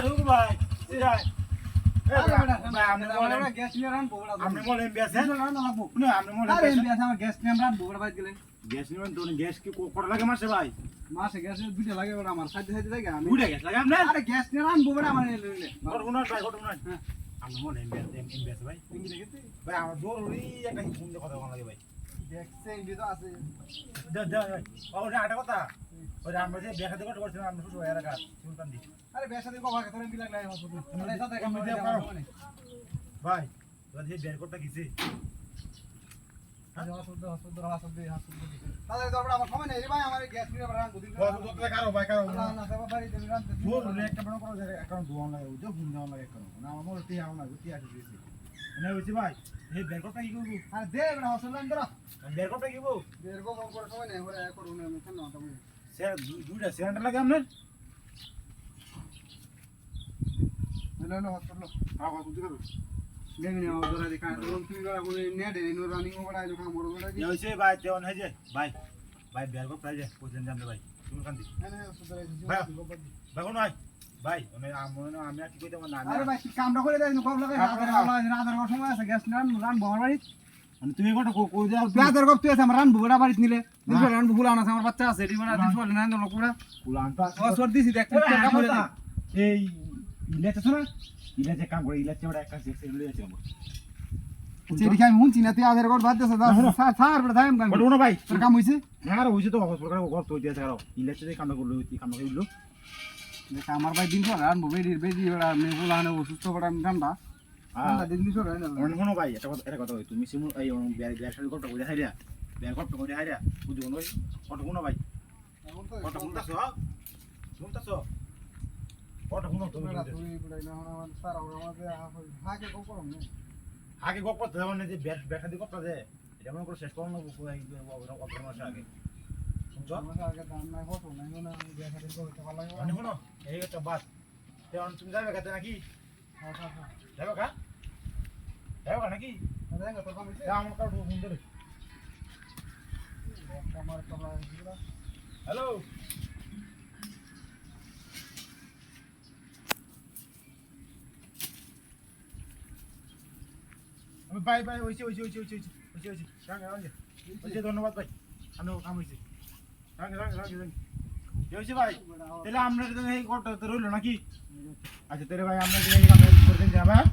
hook ভাই সিরাই আরে বেটা আমরা গ্যাস নিয়ে রান বড়া আপনি বলেন বেছে না না লাগবো না আপনি বলেন আরে এমবিএস আমার গ্যাস নিয়ে রান বড়া বাইক গেলেন গ্যাস নিবেন তো গ্যাস কি কত লাগে মাসে ভাই মাসে গ্যাস দুইটা লাগে ওটা আমার সাইডে সাইডে লাগে আমি বুড়া গ্যাস লাগে আপনার আরে গ্যাস নিয়ে রান বড়া আমার নিলে কত গুণ ভাই কত গুণ আপনি বলেন বেছে ভাই ইংরেজি গেতে ভাই আমার জরুরি একটা ফোন দিয়ে কথা বলা লাগে ভাই দেখছেন বিতো আছে দে দে ওটা একটা কথা ওই আমরা যে দেখা দেখতে করছিলাম আমরা শুধু এর কাজ শুনতাম দি আরে বেশা দিয়ে কভার করে বিলা লাগে হসপিটাল মানে সাথে কাম করে ভাই তোর যে বের করতে গেছে তাহলে তো আমার সময় নেই রে ভাই আমার গ্যাস নিয়ে রান বুঝিন কত কত কারো ভাই কারো না না সব বাড়ি দেন রান জোর একটা বড় করে অ্যাকাউন্ট দোয়ান লাগে ওই যে ফোন দেওয়া লাগে অ্যাকাউন্ট না আমার টি আমার না গুটি আছে দিছি মানে হইছে ভাই এই বের করতে কি করব আরে দে বড় হসপিটাল ধর বের করতে কি করব বের গো কম করে সময় নেই ওরে করব না আমি কেন না স্যার দুইটা সিলিন্ডার লাগে আপনার হলো হসপিটাল হ্যাঁ কত করব দেখনি আমার ধরে দেখা তুমি গলা কোন নেট এনো রানিং ওরা আইলো কাম করব না কি এই হইছে ভাই তেও নাই যে ভাই ভাই বের করতে যায় কোথায় যাম ভাই তুমি কান্দি না না হসপিটাল ভাই ভাই কোন ভাই ভাই আমি আর কি কইতে না আরে ভাই কামটা করে দেন কম লাগে রাতের কত সময় আছে গ্যাস রান রান বড় বাড়ি মানে তুমি কোটা কই দাও রাতের কত আছে আমার রান বড় বাড়ি নিলে দিছো রান ভুলানো আছে আমার বাচ্চা আছে দিবা না দিছো না না কুড়া কুলান তো ও সর দিছি দেখ কাম করে এই ইলেতে শোনা ইলেতে কাম করে ইলেতে বড় একটা সেক্সি লয়ে আছে আমার সেটি আমি হুনছি না তুই আধার কার্ড বাদ দেছ স্যার স্যার বড় দাম কাম বড় ভাই তোর কাম হইছে হ্যাঁ হইছে তো সরকার ঘর তো দিয়েছে কারো ইলেতে কামটা করলো কি কামটা করলো দেখ আমার ভাই দিন পর রান বেডি বেডি বড় মে ভুলানো অসুস্থ বড় ঠান্ডা ঠান্ডা দিন দিছো না অন্য ভাই এটা কথা তুমি সিমু এই ব্যাসারি করতে কইরা হাইরা ব্যাগ করতে কইরা হাইরা বুঝো না কত কোন ভাই কত কোনটাছ কোনটাছ কত কোন তুমি তুই বড় না আমার স্যার আমাদের হাকে কো করম না আগে গপ করতে হবে না যে ব্যাসা দি করতে দে এটা মনে করে শেষ করো না অগ্রমাস আগে শুনছো আমার আগে দাম নাই হতো না না আমি দেখা দিন করতে ভালো লাগে মানে শুনো এই একটা বাত তেমন তুমি যাবে কাতে নাকি হ্যাঁ হ্যাঁ যাবে কা যাবে কা নাকি দেখ তো কাম হইছে আমার কাউ ফোন ধরে আমার কমলা হ্যালো বাই বাই হইছে রাঙ্গে ধন্যবাদ ভাই আমি কাম হইছে রাঙ্গে হইছে ভাই তাহলে আমরা এই ঘরটা তো রইলো নাকি আচ্ছা তেরে ভাই আমরা এই কাম করতেন যাবে হ্যাঁ